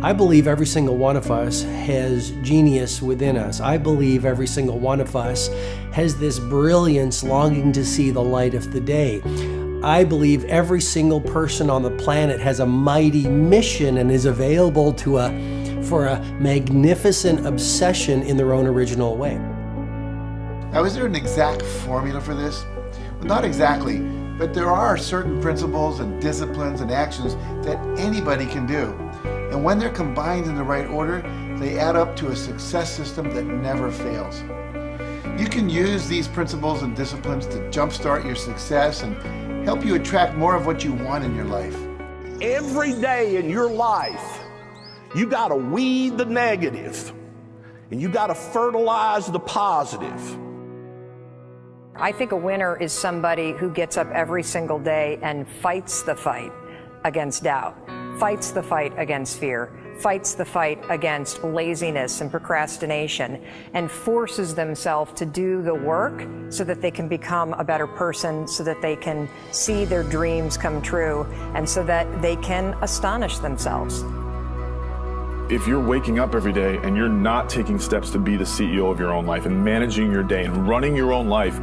I believe every single one of us has genius within us. I believe every single one of us has this brilliance longing to see the light of the day. I believe every single person on the planet has a mighty mission and is available for a magnificent obsession in their own original way. Now, is there an exact formula for this? Well, not exactly, but there are certain principles and disciplines and actions that anybody can do. And when they're combined in the right order, they add up to a success system that never fails. You can use these principles and disciplines to jumpstart your success and help you attract more of what you want in your life. Every day in your life, you gotta weed the negative and you gotta fertilize the positive. I think a winner is somebody who gets up every single day and fights the fight against doubt, fights the fight against fear, fights the fight against laziness and procrastination, and forces themselves to do the work so that they can become a better person, so that they can see their dreams come true, and so that they can astonish themselves. If you're waking up every day and you're not taking steps to be the CEO of your own life and managing your day and running your own life,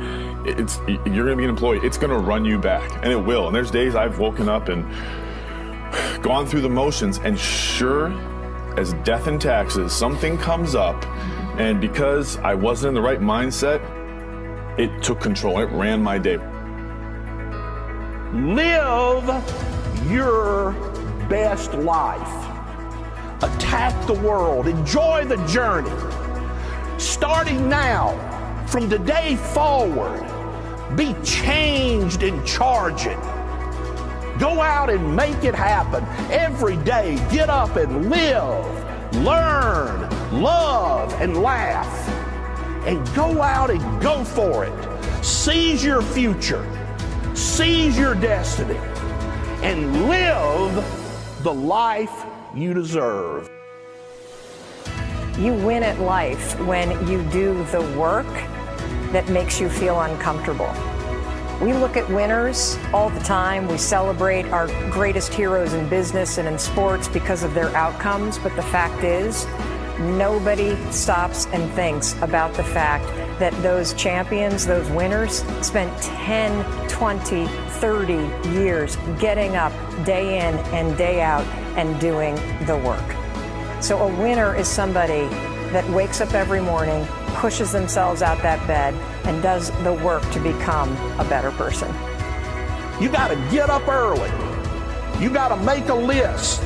you're gonna be an employee. It's gonna run you back, and it will. And there's days I've woken up and gone through the motions, and sure as death and taxes, something comes up, and because I wasn't in the right mindset, it took control. It ran my day. Live your best life. Attack the world. Enjoy the journey. Starting now, from today forward, be changed and charge it. Go out and make it happen. Every day, get up and live, learn, love, and laugh. And go out and go for it. Seize your future. Seize your destiny. And live the life you deserve. You win at life when you do the work that makes you feel uncomfortable. We look at winners all the time. We celebrate our greatest heroes in business and in sports because of their outcomes, but the fact is, nobody stops and thinks about the fact that those champions, those winners, spent 10, 20, 30 years getting up day in and day out and doing the work. So a winner is somebody that wakes up every morning, pushes themselves out that bed, and does the work to become a better person. You gotta get up early. You gotta make a list.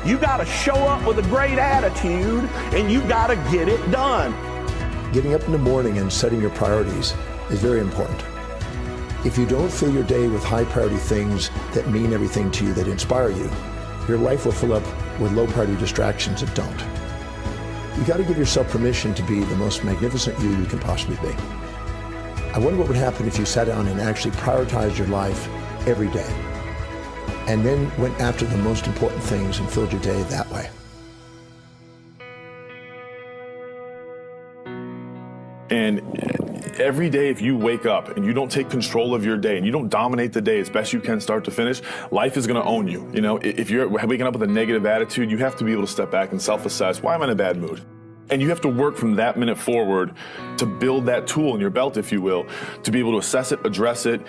You gotta show up with a great attitude, and you gotta get it done. Getting up in the morning and setting your priorities is very important. If you don't fill your day with high priority things that mean everything to you, that inspire you, your life will fill up with low priority distractions that don't. You got to give yourself permission to be the most magnificent you can possibly be. I wonder what would happen if you sat down and actually prioritized your life every day, and then went after the most important things and filled your day that way. And every day, if you wake up and you don't take control of your day and you don't dominate the day as best you can start to finish, life is going to own you. You know, if you're waking up with a negative attitude, you have to be able to step back and self-assess, why am I in a bad mood? And you have to work from that minute forward to build that tool in your belt, if you will, to be able to assess it, address it,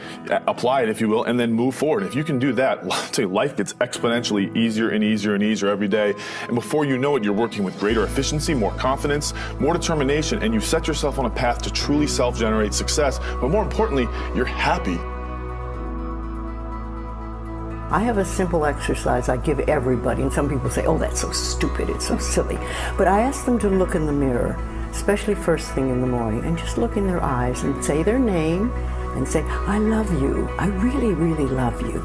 apply it, if you will, and then move forward. If you can do that, I'll tell you, life gets exponentially easier and easier and easier every day. And before you know it, you're working with greater efficiency, more confidence, more determination, and you set yourself on a path to truly self-generate success. But more importantly, you're happy. I have a simple exercise I give everybody, and some people say, oh, that's so stupid, it's so silly. But I ask them to look in the mirror, especially first thing in the morning, and just look in their eyes and say their name and say, I love you, I really, really love you.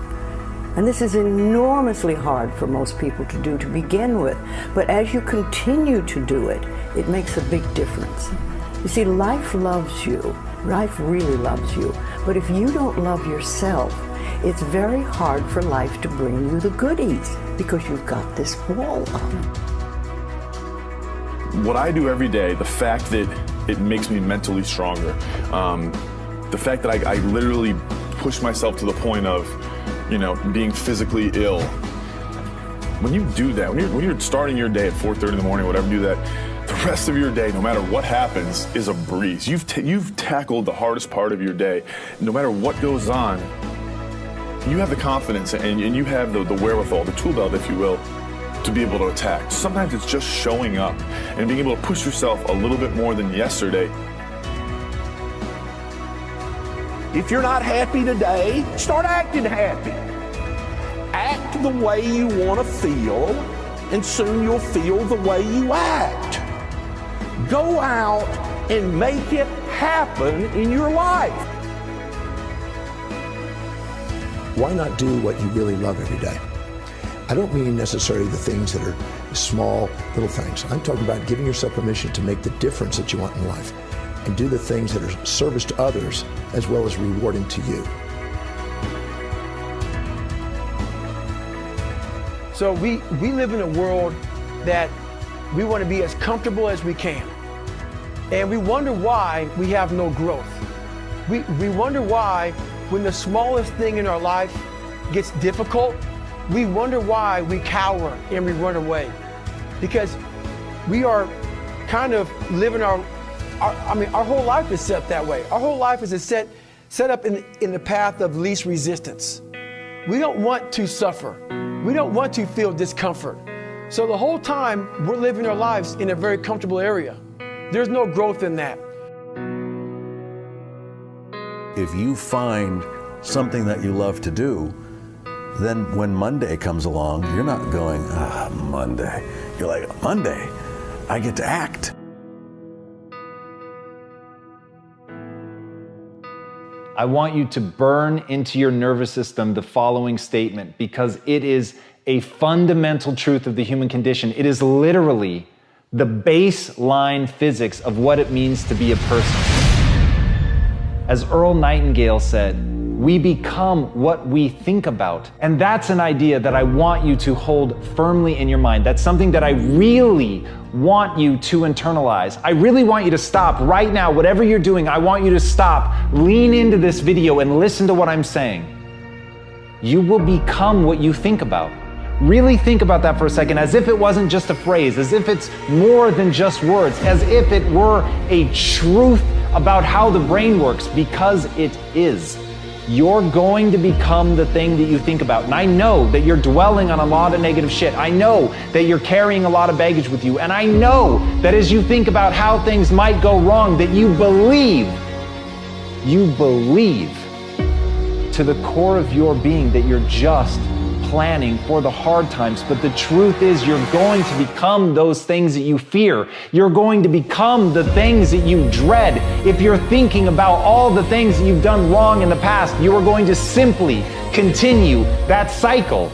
And this is enormously hard for most people to do to begin with, but as you continue to do it, it makes a big difference. You see, life loves you, life really loves you, but if you don't love yourself, it's very hard for life to bring you the goodies because you've got this wall up. What I do every day, the fact that it makes me mentally stronger, the fact that I literally push myself to the point of, being physically ill. When you do that, when you're starting your day at 4:30 in the morning, whatever, do that, the rest of your day, no matter what happens, is a breeze. You've tackled the hardest part of your day. No matter what goes on, you have the confidence and you have the wherewithal, the tool belt, if you will, to be able to attack. Sometimes it's just showing up and being able to push yourself a little bit more than yesterday. If you're not happy today, start acting happy. Act the way you want to feel, and soon you'll feel the way you act. Go out and make it happen in your life. Why not do what you really love every day? I don't mean necessarily the things that are small, little things. I'm talking about giving yourself permission to make the difference that you want in life and do the things that are service to others as well as rewarding to you. So we live in a world that we want to be as comfortable as we can. And we wonder why we have no growth. We wonder why when the smallest thing in our life gets difficult, we wonder why we cower and we run away. Because we are kind of living our whole life is set that way. Our whole life is set up in the path of least resistance. We don't want to suffer. We don't want to feel discomfort. So the whole time we're living our lives in a very comfortable area. There's no growth in that. If you find something that you love to do, then when Monday comes along, you're not going, Monday. You're like, Monday, I get to act. I want you to burn into your nervous system the following statement because it is a fundamental truth of the human condition. It is literally the baseline physics of what it means to be a person. As Earl Nightingale said, we become what we think about. And that's an idea that I want you to hold firmly in your mind. That's something that I really want you to internalize. I really want you to stop right now. Whatever you're doing, I want you to stop, lean into this video and listen to what I'm saying. You will become what you think about. Really think about that for a second, as if it wasn't just a phrase, as if it's more than just words, as if it were a truth about how the brain works, because it is. You're going to become the thing that you think about. And I know that you're dwelling on a lot of negative shit. I know that you're carrying a lot of baggage with you. And I know that as you think about how things might go wrong, that you believe to the core of your being that you're just planning for the hard times. But the truth is, you're going to become those things that you fear. You're going to become the things that you dread. If you're thinking about all the things that you've done wrong in the past, you are going to simply continue that cycle.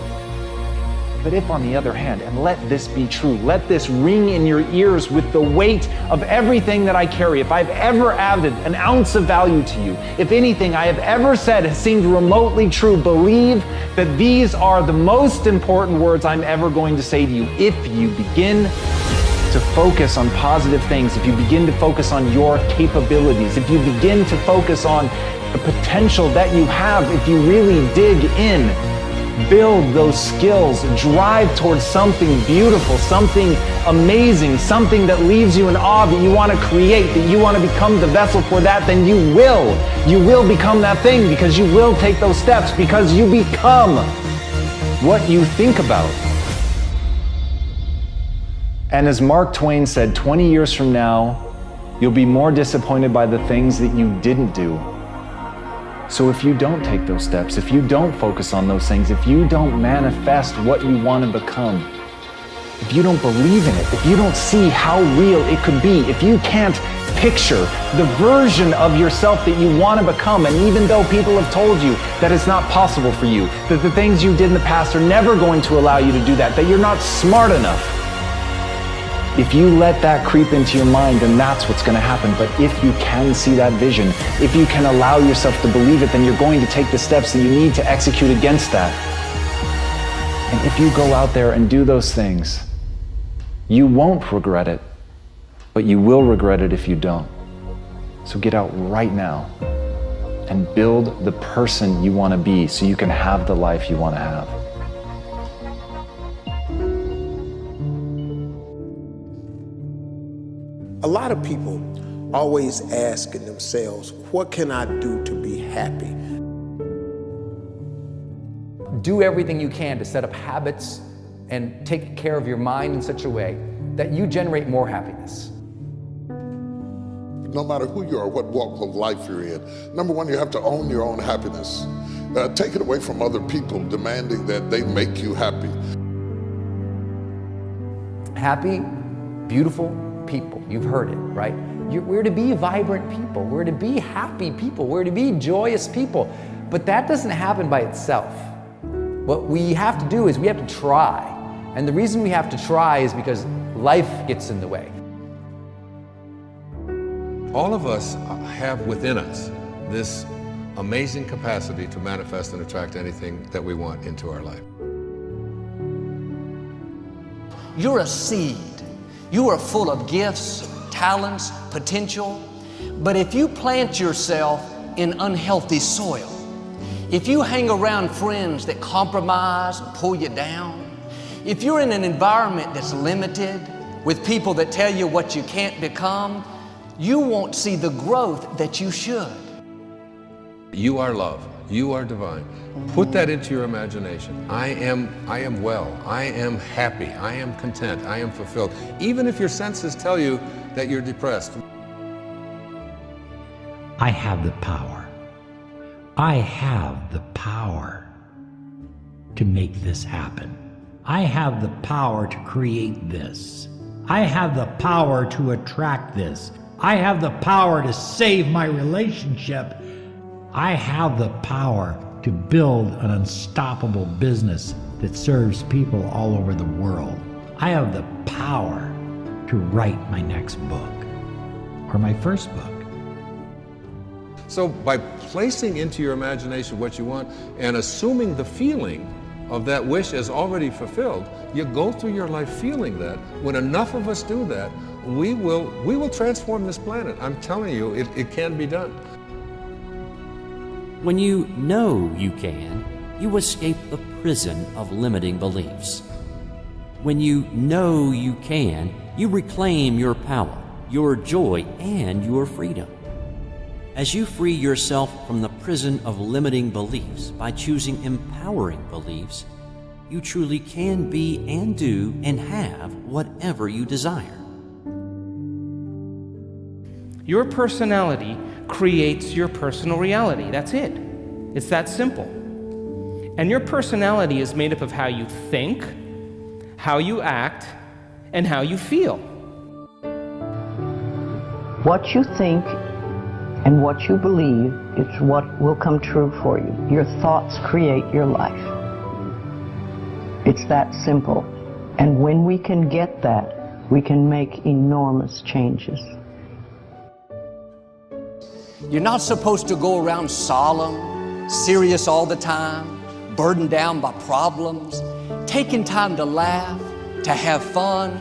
But if, on the other hand, and let this be true, let this ring in your ears with the weight of everything that I carry, if I've ever added an ounce of value to you, if anything I have ever said has seemed remotely true, believe that these are the most important words I'm ever going to say to you. If you begin to focus on positive things, if you begin to focus on your capabilities, if you begin to focus on the potential that you have, if you really dig in, build those skills, drive towards something beautiful, something amazing, something that leaves you in awe, that you want to create, that you want to become the vessel for that, then you will become that thing, because you will take those steps, because you become what you think about. And as Mark Twain said, 20 years from now, you'll be more disappointed by the things that you didn't do. So if you don't take those steps, if you don't focus on those things, if you don't manifest what you want to become, if you don't believe in it, if you don't see how real it could be, if you can't picture the version of yourself that you want to become, and even though people have told you that it's not possible for you, that the things you did in the past are never going to allow you to do that, that you're not smart enough, if you let that creep into your mind, then that's what's going to happen. But if you can see that vision, if you can allow yourself to believe it, then you're going to take the steps that you need to execute against that. And if you go out there and do those things, you won't regret it, but you will regret it if you don't. So get out right now and build the person you want to be so you can have the life you want to have. A lot of people always asking themselves, what can I do to be happy? Do everything you can to set up habits and take care of your mind in such a way that you generate more happiness. No matter who you are, what walk of life you're in, number one, you have to own your own happiness. Take it away from other people demanding that they make you happy. Happy, beautiful people. You've heard it, right? We're to be vibrant people. We're to be happy people. We're to be joyous people. But that doesn't happen by itself. What we have to do is we have to try. And the reason we have to try is because life gets in the way. All of us have within us this amazing capacity to manifest and attract anything that we want into our life. You're a seed. You are full of gifts, talents, potential. But if you plant yourself in unhealthy soil, if you hang around friends that compromise and pull you down, if you're in an environment that's limited with people that tell you what you can't become, you won't see the growth that you should. You are love. You are divine. Put that into your imagination. I am well. I am happy. I am content. I am fulfilled. Even if your senses tell you that you're depressed. I have the power. I have the power to make this happen. I have the power to create this. I have the power to attract this. I have the power to save my relationship. I have the power to build an unstoppable business that serves people all over the world. I have the power to write my next book or my first book. So by placing into your imagination what you want and assuming the feeling of that wish as already fulfilled, you go through your life feeling that. When enough of us do that, we will transform this planet. I'm telling you, it can be done. When you know you can, you escape the prison of limiting beliefs. When you know you can, you reclaim your power, your joy, and your freedom. As you free yourself from the prison of limiting beliefs by choosing empowering beliefs, you truly can be and do and have whatever you desire. Your personality creates your personal reality. That's it. It's that simple. And your personality is made up of how you think, how you act, and how you feel. What you think and what you believe is what will come true for you. Your thoughts create your life. It's that simple. And when we can get that, we can make enormous changes. You're not supposed to go around solemn, serious all the time, burdened down by problems. Taking time to laugh, to have fun,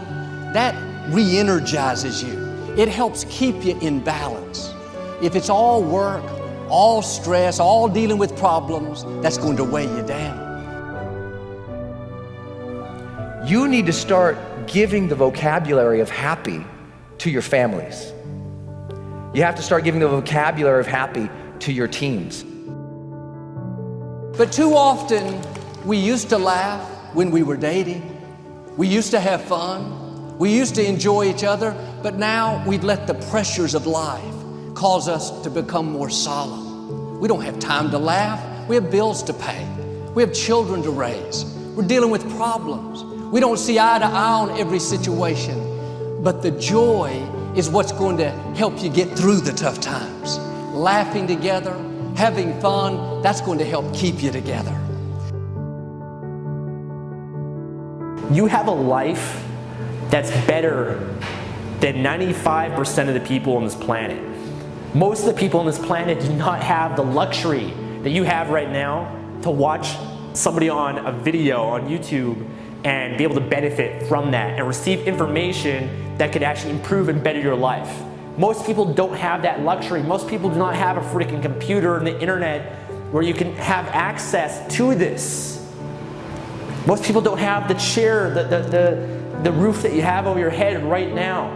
that re-energizes you. It helps keep you in balance. If it's all work, all stress, all dealing with problems, that's going to weigh you down. You need to start giving the vocabulary of happy to your families. You have to start giving the vocabulary of happy to your teams. But too often, we used to laugh when we were dating. We used to have fun. We used to enjoy each other, but now we've let the pressures of life cause us to become more solemn. We don't have time to laugh. We have bills to pay. We have children to raise. We're dealing with problems. We don't see eye to eye on every situation, but the joy is what's going to help you get through the tough times. Laughing together, having fun, that's going to help keep you together. You have a life that's better than 95% of the people on this planet. Most of the people on this planet do not have the luxury that you have right now to watch somebody on a video on YouTube and be able to benefit from that and receive information that could actually improve and better your life. Most people don't have that luxury. Most people do not have a freaking computer and the internet where you can have access to this. Most people don't have the chair, the roof that you have over your head right now.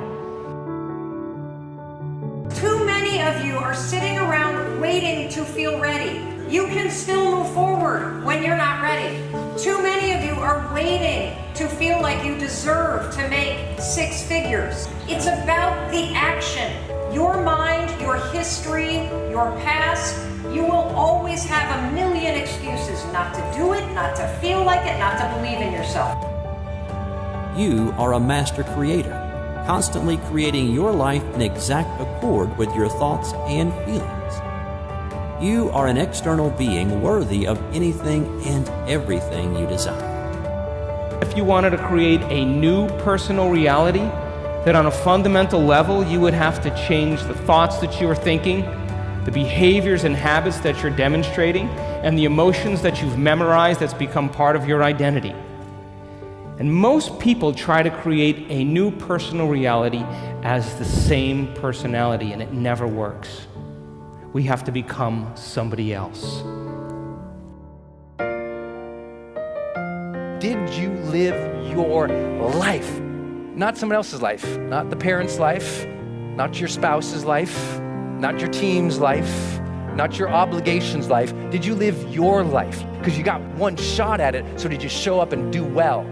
are sitting around waiting to feel ready. You can still move forward when you're not ready. Too many of you are waiting to feel like you deserve to make 6 figures. It's about the action. Your mind, your history, your past, you will always have a million excuses not to do it, not to feel like it, not to believe in yourself. You are a master creator, constantly creating your life in exact accord with your thoughts and feelings. You are an external being worthy of anything and everything you desire. If you wanted to create a new personal reality, that on a fundamental level you would have to change the thoughts that you are thinking, the behaviors and habits that you're demonstrating, and the emotions that you've memorized that's become part of your identity. And most people try to create a new personal reality as the same personality, and it never works. We have to become somebody else. Did you live your life? Not someone else's life, not the parent's life, not your spouse's life, not your team's life, not your obligations life. Did you live your life? Because you got one shot at it, so did you show up and do well?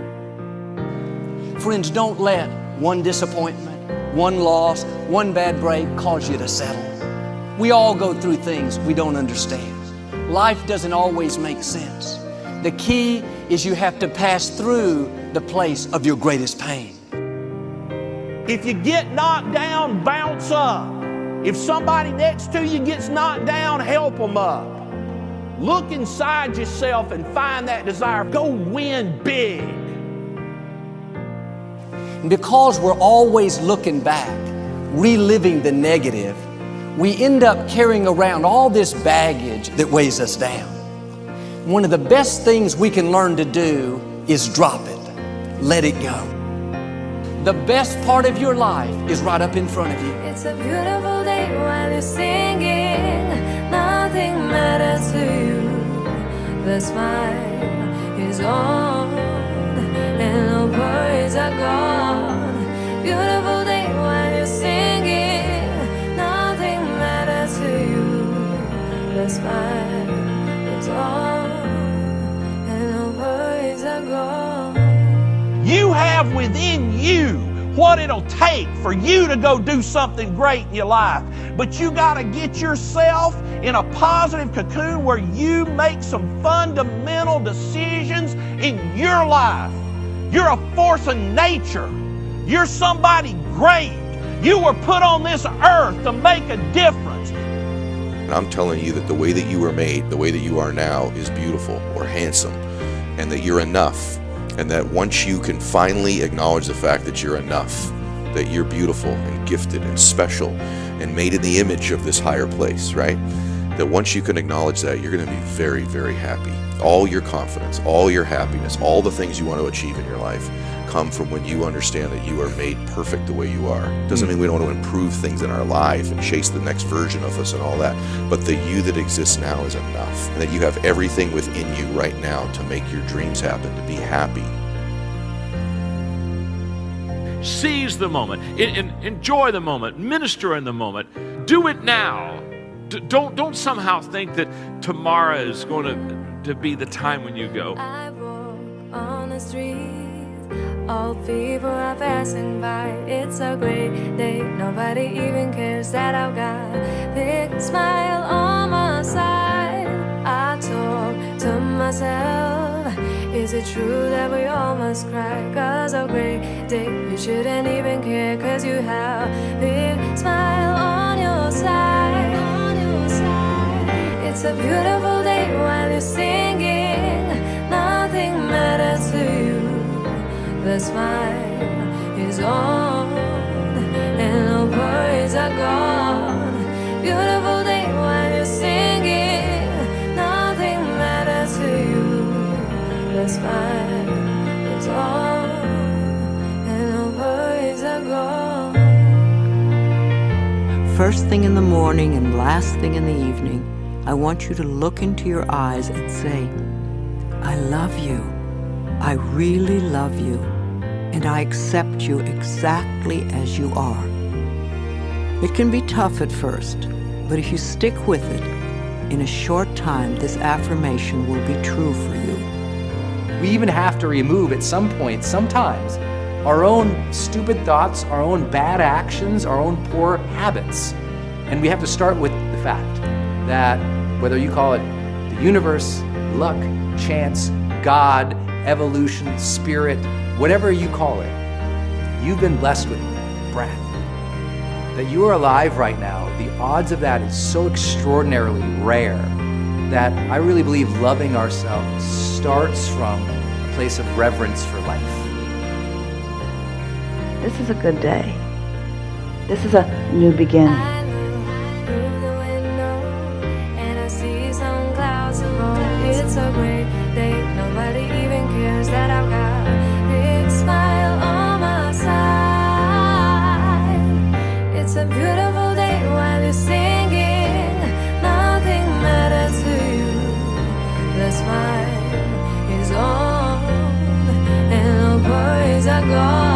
Friends, don't let one disappointment, one loss, one bad break cause you to settle. We all go through things we don't understand. Life doesn't always make sense. The key is you have to pass through the place of your greatest pain. If you get knocked down, bounce up. If somebody next to you gets knocked down, help them up. Look inside yourself and find that desire. Go win big. And because we're always looking back, reliving the negative, we end up carrying around all this baggage that weighs us down. One of the best things we can learn to do is drop it. Let it go. The best part of your life is right up in front of you. It's a beautiful day while you're singing. Nothing matters to you. The smile is gone and no worries are gone. Beautiful day while you're singing. Nothing matters to you. The smile is gone and no worries are gone. You have within you what it'll take for you to go do something great in your life. But you got to get yourself in a positive cocoon where you make some fundamental decisions in your life. You're a force of nature. You're somebody great. You were put on this earth to make a difference. And I'm telling you that the way that you were made, the way that you are now, is beautiful or handsome, and that you're enough. And that once you can finally acknowledge the fact that you're enough, that you're beautiful and gifted and special and made in the image of this higher place, right? That once you can acknowledge that, you're going to be very, very happy. All your confidence, all your happiness, all the things you want to achieve in your life come from when you understand that you are made perfect the way you are. Doesn't mean we don't want to improve things in our life and chase the next version of us and all that, but the you that exists now is enough, and that you have everything within you right now to make your dreams happen, to be happy. Seize the moment, enjoy the moment, minister in the moment, do it now. Don't somehow think that tomorrow is going to be the time when you go. I walk on the street. All people are passing by. It's a great day. Nobody even cares that I've got a big smile on my side. I talk to myself. Is it true that we all must cry? 'Cause a great day, you shouldn't even care. 'Cause you have a big smile on your side. It's a beautiful day while you're singing. Nothing matters to you. The smile is gone and no worries are gone. Beautiful day while you're singing. Nothing matters to you. The smile is gone and no worries are gone. First thing in the morning and last thing in the evening, I want you to look into your eyes and say, I love you. I really love you. And I accept you exactly as you are. It can be tough at first, But if you stick with it, in a short time, this affirmation will be true for you. We even have to remove at some point, sometimes, our own stupid thoughts, our own bad actions, our own poor habits. And we have to start with the fact that whether you call it the universe, luck, chance, God, evolution, spirit, whatever you call it, you've been blessed with breath. That you are alive right now, the odds of that is so extraordinarily rare that I really believe loving ourselves starts from a place of reverence for life. This is a good day. This is a new beginning. And I see some clouds above. It's a great day. Nobody even cares that I've got a big smile on my side. It's a beautiful day while you're singing. Nothing matters to you. The smile is on, and no worries are gone.